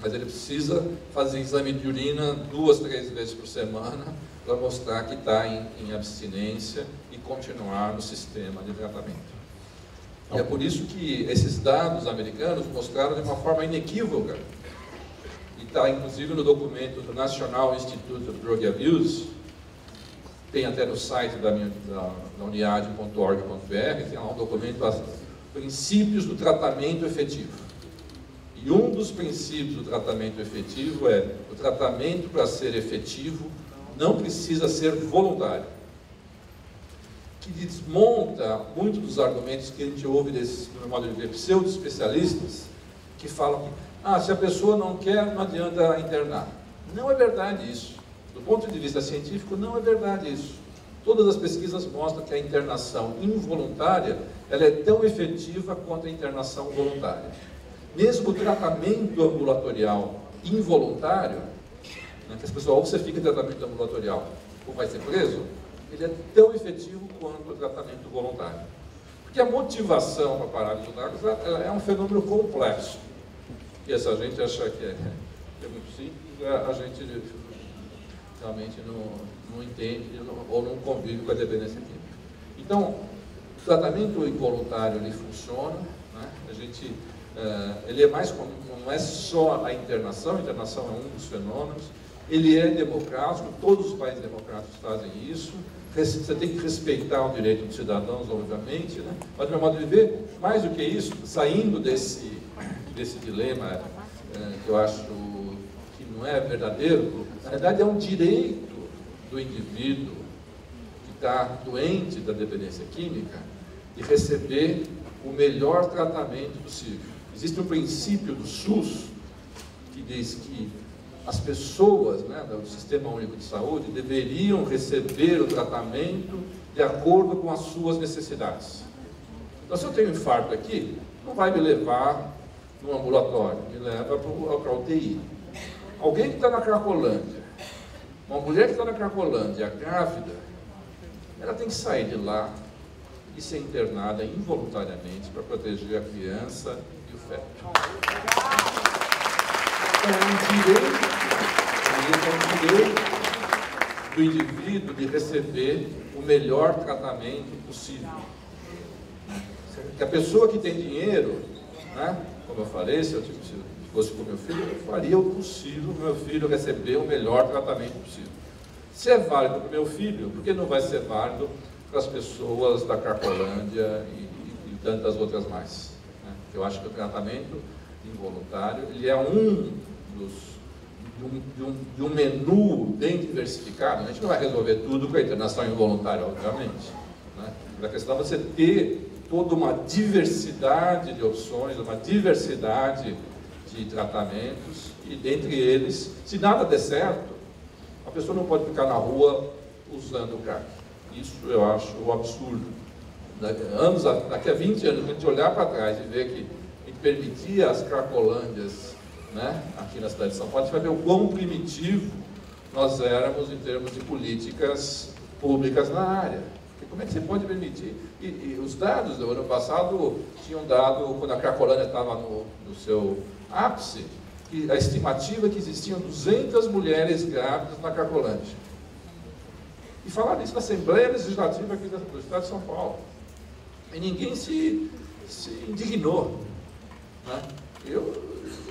mas ele precisa fazer exame de urina 2, 3 vezes por semana para mostrar que está em abstinência e continuar no sistema de tratamento. E é por isso que esses dados americanos mostraram de uma forma inequívoca, e está inclusive no documento do National Institute of Drug Abuse, tem até no site da uniad.org.br, tem lá um documento, Princípios do Tratamento Efetivo. E um dos princípios do tratamento efetivo é: o tratamento, para ser efetivo, não precisa ser voluntário. Que desmonta muitos dos argumentos que a gente ouve desses, no meu modo de ver, pseudo-especialistas, que falam que, se a pessoa não quer, não adianta internar. Não é verdade isso. Do ponto de vista científico, não é verdade isso. Todas as pesquisas mostram que a internação involuntária, ela é tão efetiva quanto a internação voluntária. Mesmo o tratamento ambulatorial involuntário, né, que as pessoas, ou você fica em tratamento ambulatorial ou vai ser preso, ele é tão efetivo quanto o tratamento voluntário. Porque a motivação para parar de usar drogas é um fenômeno complexo. E essa gente acha que é muito simples, a gente realmente não entende ou não convive com a dependência química. Então, o tratamento involuntário ele funciona, né? Ele é mais comum, não é só a internação é um dos fenômenos, ele é democrático, todos os países democráticos fazem isso. Você tem que respeitar o direito dos cidadãos, obviamente, né? Mas, do meu modo de ver, mais do que isso, saindo desse dilema que eu acho que não é verdadeiro, na verdade é um direito do indivíduo que está doente da dependência química de receber o melhor tratamento possível. Existe um princípio do SUS que diz que as pessoas, né, do Sistema Único de Saúde deveriam receber o tratamento de acordo com as suas necessidades. Então, se eu tenho um infarto aqui, não vai me levar no ambulatório, me leva para a UTI. Alguém que está na Cracolândia, uma mulher que está na Cracolândia, grávida, ela tem que sair de lá e ser internada involuntariamente para proteger a criança e o feto. Então, é um direito do indivíduo de receber o melhor tratamento possível. Que a pessoa que tem dinheiro, né, como eu falei, se fosse com meu filho, eu faria o possível para o meu filho receber o melhor tratamento possível. Se é válido para o meu filho, por que não vai ser válido para as pessoas da Cracolândia e tantas outras mais? Né? Eu acho que o tratamento involuntário ele é de um menu bem diversificado. A gente não vai resolver tudo com a internação involuntária, obviamente. Né? A questão é você ter toda uma diversidade de opções, uma diversidade de tratamentos, e dentre eles, se nada der certo, a pessoa não pode ficar na rua usando o crack. Isso eu acho um absurdo. Daqui a 20 anos, a gente olhar para trás e ver que a gente permitia as cracolândias, né, aqui na cidade de São Paulo, a gente vai ver o quão primitivo nós éramos em termos de políticas públicas na área. Porque como é que você pode permitir? E os dados do ano passado tinham dado, quando a Cracolândia estava no seu ápice, que a estimativa é que existiam 200 mulheres grávidas na Cracolândia. E falaram isso na Assembleia Legislativa aqui do Estado de São Paulo. E ninguém se indignou, né?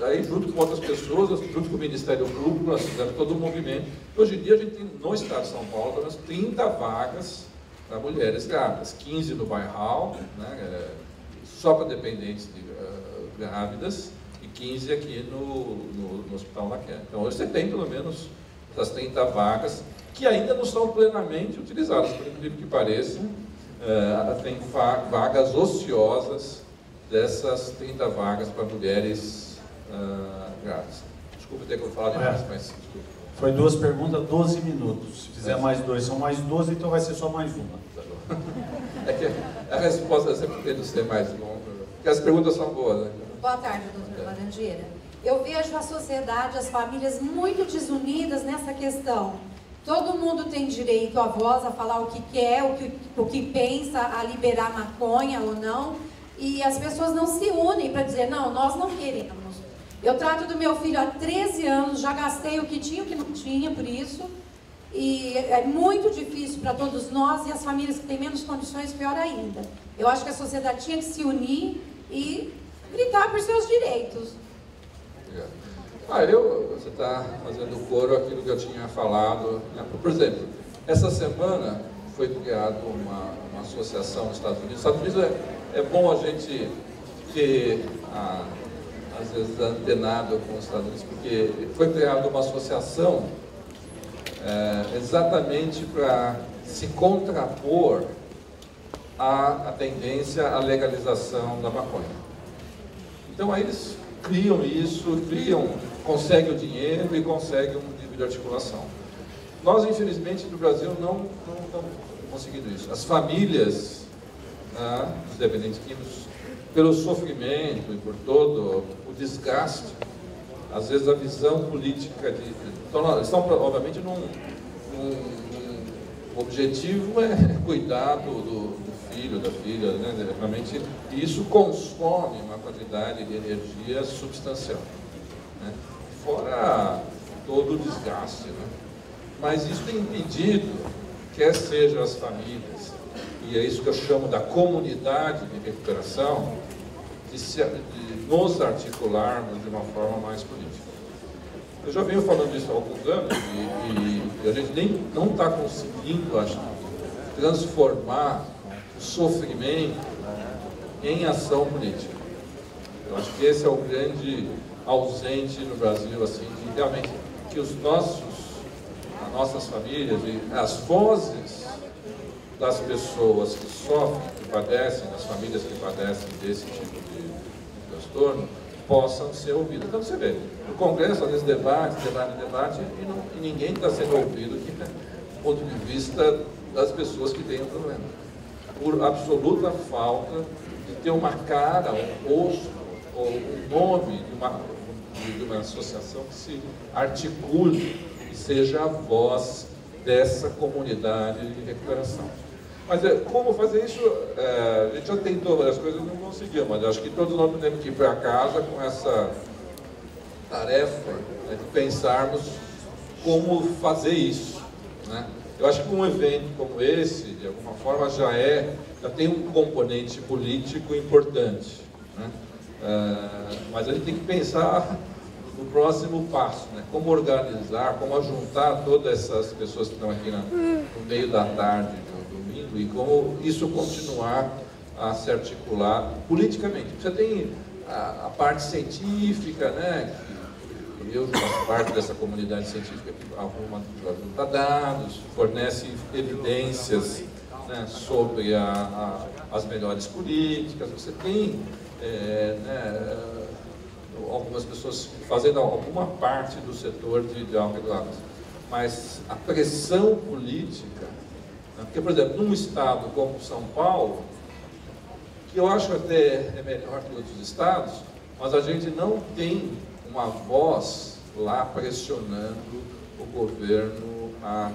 Aí, junto com outras pessoas, junto com o Ministério Público, nós fizemos todo um movimento. Hoje em dia, a gente tem, no Estado de São Paulo, pelo menos 30 vagas para mulheres grávidas, 15 no Bairral, né, só para dependentes grávidas, e 15 aqui no Hospital Laquer. Então, hoje você tem, pelo menos, essas 30 vagas, que ainda não são plenamente utilizadas, por incrível que pareça. Tem vagas ociosas dessas 30 vagas para mulheres grávidas. Desculpa ter falado demais, mas desculpa. Foi 2 perguntas, 12 minutos. Se fizer mais 2, são mais 12, então vai ser só mais uma. É que a resposta sempre tende a ser mais longa, porque as perguntas são boas, né? Boa tarde, doutora Laranjeira. Eu vejo a sociedade, as famílias muito desunidas nessa questão. Todo mundo tem direito à voz, a falar o que quer, o que pensa, a liberar maconha ou não. E as pessoas não se unem para dizer, não, nós não queremos. Eu trato do meu filho há 13 anos, já gastei o que tinha e o que não tinha por isso. E é muito difícil para todos nós, e as famílias que têm menos condições, pior ainda. Eu acho que a sociedade tinha que se unir e gritar por seus direitos. Você está fazendo coro aquilo que eu tinha falado, né? Por exemplo, essa semana foi criada uma associação nos Estados Unidos. Nos Estados Unidos é bom a gente ter, às vezes, antenado com os Estados Unidos, porque foi criada uma associação exatamente para se contrapor à tendência à legalização da maconha. Então, aí eles criam isso, conseguem o dinheiro e conseguem um nível de articulação. Nós, infelizmente, no Brasil, não estamos conseguindo isso. As famílias dos dependentes químicos, pelo sofrimento e por todo o desgaste, às vezes a visão política então, eles estão, obviamente, o objetivo é cuidar do filho, da filha, né? Realmente, isso consome uma quantidade de energia substancial, né? Fora todo o desgaste, né? Mas isso tem impedido, quer sejam as famílias, e é isso que eu chamo da comunidade de recuperação, de nos articularmos de uma forma mais política. Eu já venho falando isso há alguns anos e a gente não está conseguindo, acho, transformar o sofrimento em ação política. Eu acho que esse é o grande ausente no Brasil, assim, de realmente que as nossas famílias e as vozes das pessoas que sofrem, que padecem, das famílias que padecem desse tipo de transtorno, possam ser ouvidas. Então você vê, no Congresso às vezes debate, e ninguém está sendo ouvido aqui, né, do ponto de vista das pessoas que têm o problema. Por absoluta falta de ter uma cara, um rosto, ou um nome de uma associação que se articule e seja a voz dessa comunidade de recuperação. Mas como fazer isso? A gente já tentou várias coisas e não conseguiu, mas eu acho que todos nós temos que ir para casa com essa tarefa, né, de pensarmos como fazer isso, né? Eu acho que um evento como esse, de alguma forma, já tem um componente político importante, né? Mas a gente tem que pensar no próximo passo, né? Como organizar, como juntar todas essas pessoas que estão aqui no meio da tarde, no domingo, e como isso continuar a se articular politicamente. Você tem a parte científica, né? Que eu faço parte dessa comunidade científica que arruma dados, fornece evidências, né, sobre as melhores políticas. Você tem algumas pessoas fazendo alguma parte do setor de álcool e drogas. Mas a pressão política, né? Porque, por exemplo, num estado como São Paulo, que eu acho até é melhor que outros estados, mas a gente não tem uma voz lá pressionando o governo a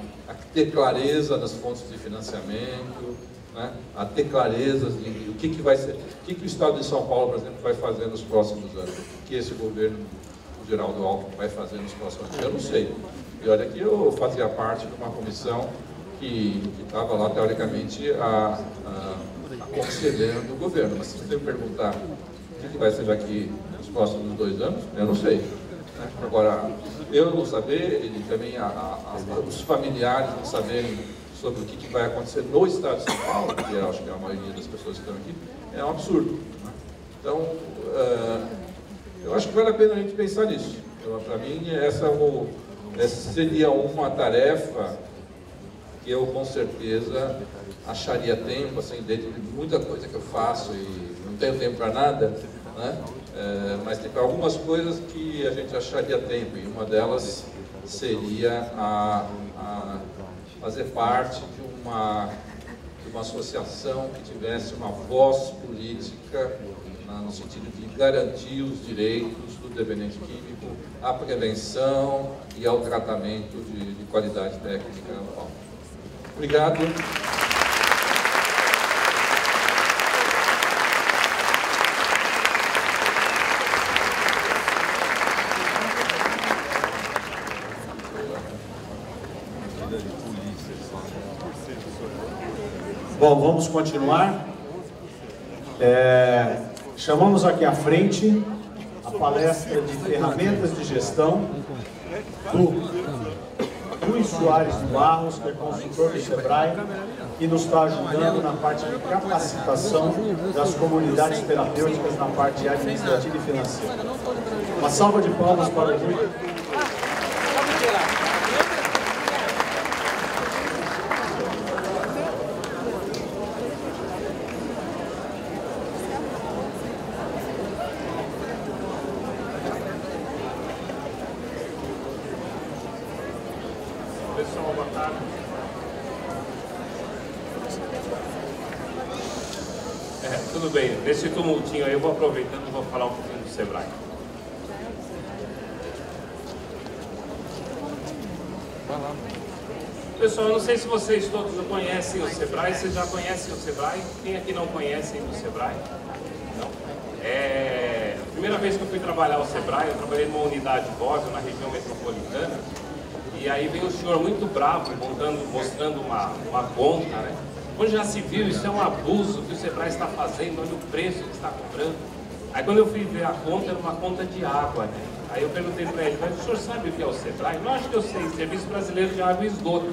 ter clareza das fontes de financiamento, né? A ter clareza de o que vai ser, o que o estado de São Paulo, por exemplo, vai fazer nos próximos anos, o que esse governo, o Geraldo Alckmin, vai fazer nos próximos anos, eu não sei. E olha que eu fazia parte de uma comissão que estava lá, teoricamente, aconselhando o governo. Mas se você me perguntar o que vai ser daqui nos próximos 2 anos, eu não sei. Né? Agora, eu não saber, e também os familiares não saberem sobre o que vai acontecer no estado de São Paulo, que eu acho que é a maioria das pessoas que estão aqui, é um absurdo. Né? Então, eu acho que vale a pena a gente pensar nisso. Para mim, essa seria uma tarefa que eu, com certeza, acharia tempo, assim, dentro de muita coisa que eu faço e não tenho tempo para nada, né? Mas tem algumas coisas que a gente acharia tempo, e uma delas seria fazer parte de uma associação que tivesse uma voz política no sentido de garantir os direitos do dependente químico à prevenção e ao tratamento de qualidade técnica. Obrigado. Bom, vamos continuar. Chamamos aqui à frente a palestra de ferramentas de gestão do Luiz Soares de Barros, que é consultor do SEBRAE, que nos está ajudando na parte de capacitação das comunidades terapêuticas na parte administrativa e financeira. Uma salva de palmas para o Luiz. Tudo bem, nesse tumultinho aí eu vou aproveitando e vou falar um pouquinho do SEBRAE. Pessoal, eu não sei se vocês todos conhecem o SEBRAE, vocês já conhecem o SEBRAE? Quem aqui não conhece o SEBRAE? Não? A primeira vez que eu fui trabalhar o SEBRAE, eu trabalhei numa unidade Bósio, na região metropolitana, e aí veio um senhor muito bravo, mostrando uma conta, né? Onde já se viu, isso é um abuso que o SEBRAE está fazendo, olha o preço que está cobrando. Aí quando eu fui ver a conta, era uma conta de água, né? Aí eu perguntei para ele, mas o senhor sabe o que é o SEBRAE? Lógico que eu sei, Serviço Brasileiro de Água e Esgoto.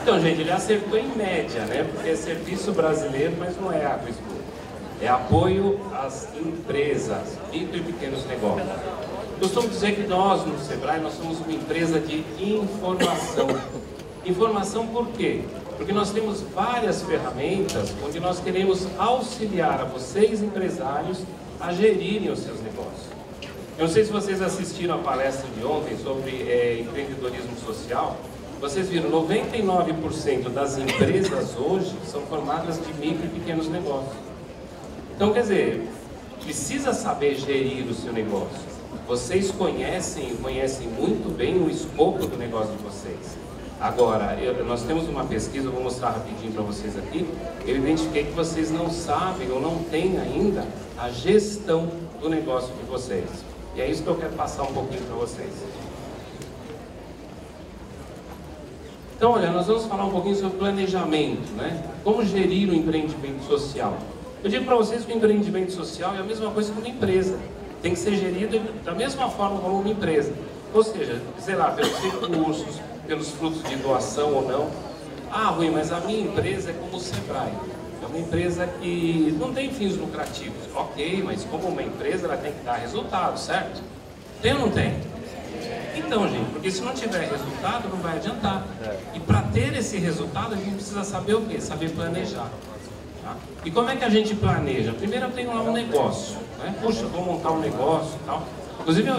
Então, gente, ele acertou em média, né? Porque é serviço brasileiro, mas não é água e esgoto. É apoio às empresas, micro e pequenos negócios. Costumo dizer que nós, no SEBRAE, nós somos uma empresa de informação. Informação por quê? Porque nós temos várias ferramentas onde nós queremos auxiliar a vocês, empresários, a gerirem os seus negócios. Eu não sei se vocês assistiram a palestra de ontem sobre empreendedorismo social. Vocês viram, 99% das empresas hoje são formadas de micro e pequenos negócios. Então, quer dizer, precisa saber gerir o seu negócio. Vocês conhecem muito bem o escopo do negócio de vocês. Agora, nós temos uma pesquisa, eu vou mostrar rapidinho para vocês aqui. Eu identifiquei que vocês não sabem ou não têm ainda a gestão do negócio de vocês. E é isso que eu quero passar um pouquinho para vocês. Então, olha, nós vamos falar um pouquinho sobre planejamento, né? Como gerir o empreendimento social. Eu digo para vocês que o empreendimento social é a mesma coisa que uma empresa. Tem que ser gerido da mesma forma como uma empresa. Ou seja, sei lá, pelos recursos, pelos frutos de doação ou não. Ah, Rui, mas a minha empresa é como o SEBRAE. É uma empresa que não tem fins lucrativos. Ok, mas como uma empresa, ela tem que dar resultado, certo? Tem ou não tem? Então, gente, porque se não tiver resultado, não vai adiantar. E para ter esse resultado, a gente precisa saber o quê? Saber planejar. Tá? E como é que a gente planeja? Primeiro eu tenho lá um negócio. né? Puxa, vou montar um negócio e tal. Inclusive,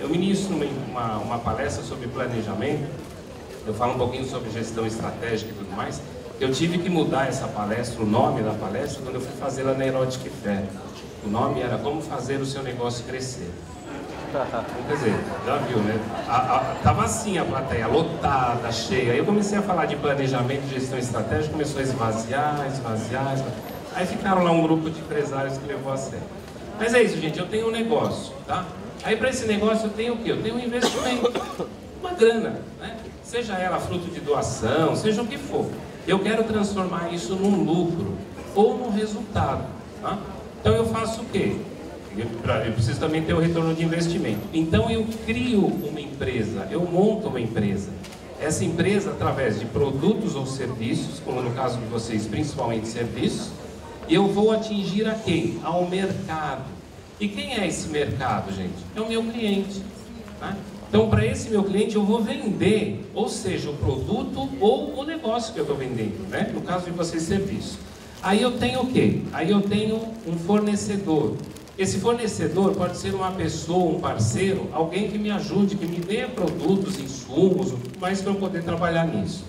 eu ministro uma palestra sobre planejamento, eu falo um pouquinho sobre gestão estratégica e tudo mais. Eu tive que mudar essa palestra, o nome da palestra, quando eu fui fazê-la na Erotic Fair. O nome era Como Fazer o Seu Negócio Crescer. Quer dizer, já viu, né? Tava assim a plateia, lotada, cheia. Aí eu comecei a falar de planejamento, gestão estratégica, começou a esvaziar. Aí ficaram lá um grupo de empresários que levou a sério. Mas é isso, gente, eu tenho um negócio, tá? Aí para esse negócio eu tenho o quê? Eu tenho um investimento, uma grana, né? Seja ela fruto de doação, seja o que for. Eu quero transformar isso num lucro ou num resultado, tá? Então eu faço o quê? Eu preciso também ter o retorno de investimento. Então eu crio uma empresa, eu monto uma empresa. Essa empresa, através de produtos ou serviços, como no caso de vocês, principalmente serviços, eu vou atingir a quem? Ao mercado. E quem é esse mercado, gente? É o meu cliente, né? Então, para esse meu cliente, eu vou vender, ou seja, o produto ou o negócio que eu estou vendendo, né? No caso de vocês, serviço. Aí eu tenho o quê? Aí eu tenho um fornecedor. Esse fornecedor pode ser uma pessoa, um parceiro, alguém que me ajude, que me dê produtos, insumos, mais para eu poder trabalhar nisso.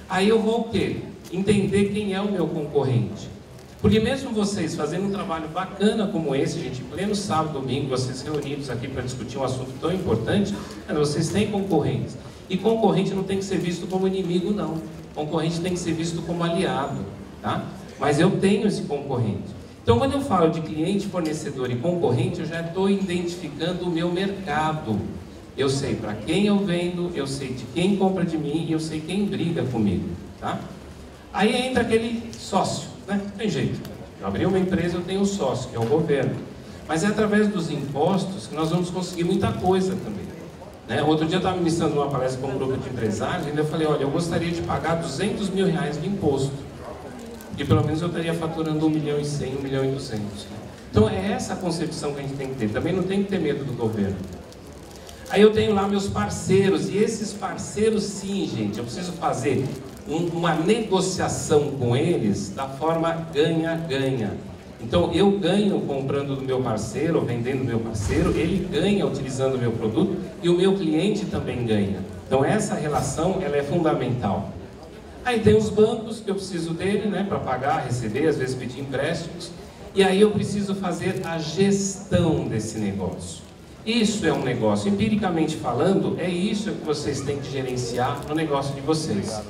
Aí eu vou o quê? Entender quem é o meu concorrente. Porque mesmo vocês fazendo um trabalho bacana como esse, gente, em pleno sábado, domingo, vocês reunidos aqui para discutir um assunto tão importante, vocês têm concorrentes. E concorrente não tem que ser visto como inimigo, não. Concorrente tem que ser visto como aliado, tá? Mas eu tenho esse concorrente. Então, quando eu falo de cliente, fornecedor e concorrente, eu já estou identificando o meu mercado. Eu sei para quem eu vendo, eu sei de quem compra de mim e eu sei quem briga comigo, tá? Aí entra aquele sócio, né? Não tem jeito. Eu abri uma empresa, eu tenho um sócio, que é o governo. Mas é através dos impostos que nós vamos conseguir muita coisa também, né? Outro dia eu estava ministrando uma palestra com um grupo de empresários e ainda falei, olha, eu gostaria de pagar R$200 mil de imposto. E pelo menos eu estaria faturando 1.100.000, 1.200.000. Então é essa a concepção que a gente tem que ter. Também não tem que ter medo do governo. Aí eu tenho lá meus parceiros, e esses parceiros sim, gente, eu preciso fazer uma negociação com eles da forma ganha-ganha. Então eu ganho comprando do meu parceiro, vendendo do meu parceiro, ele ganha utilizando o meu produto e o meu cliente também ganha. Então essa relação, ela é fundamental. Aí tem os bancos que eu preciso dele, né, para pagar, receber, às vezes pedir empréstimos. E aí eu preciso fazer a gestão desse negócio. Isso é um negócio, empiricamente falando, é isso que vocês têm que gerenciar no negócio de vocês.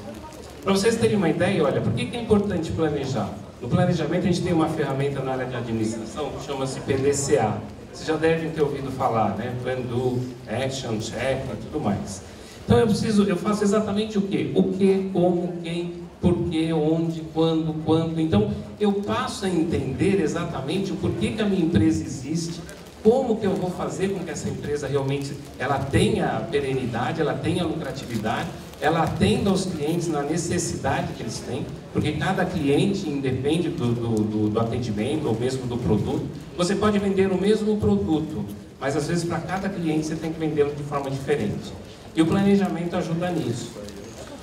Para vocês terem uma ideia, olha, por que é importante planejar? No planejamento a gente tem uma ferramenta na área de administração que chama-se PDCA. Vocês já devem ter ouvido falar, né? Plan, Do, Action, Check e tudo mais. Então eu faço exatamente o quê? O que, como, quem, por quê, onde, quando, quanto. Então eu passo a entender exatamente o porquê que a minha empresa existe, como que eu vou fazer com que essa empresa realmente ela tenha perenidade, ela tenha lucratividade, ela atenda aos clientes na necessidade que eles têm, porque cada cliente independe do atendimento ou mesmo do produto. Você pode vender o mesmo produto, mas às vezes para cada cliente você tem que vendê-lo de forma diferente. E o planejamento ajuda nisso.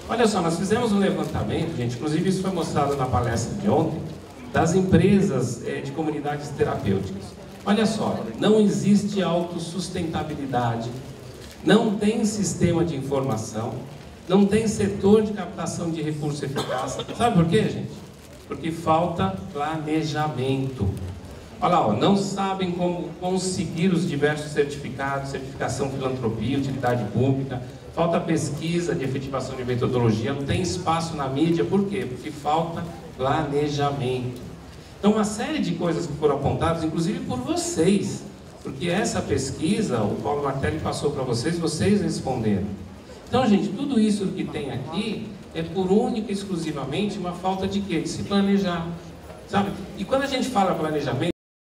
Olha só, nós fizemos um levantamento, gente, inclusive isso foi mostrado na palestra de ontem, das empresas de comunidades terapêuticas. Olha só, não existe autossustentabilidade, não tem sistema de informação, não tem setor de captação de recursos eficaz. Sabe por quê, gente? Porque falta planejamento. Olha lá, ó, não sabem como conseguir os diversos certificados, certificação, filantropia, utilidade pública, falta pesquisa de efetivação de metodologia, não tem espaço na mídia, por quê? Porque falta planejamento. Então, uma série de coisas que foram apontadas, inclusive por vocês, porque essa pesquisa, o Paulo Martelli passou para vocês, vocês responderam. Então, gente, tudo isso que tem aqui é por única e exclusivamente uma falta de quê? De se planejar, sabe? E quando a gente fala planejamento,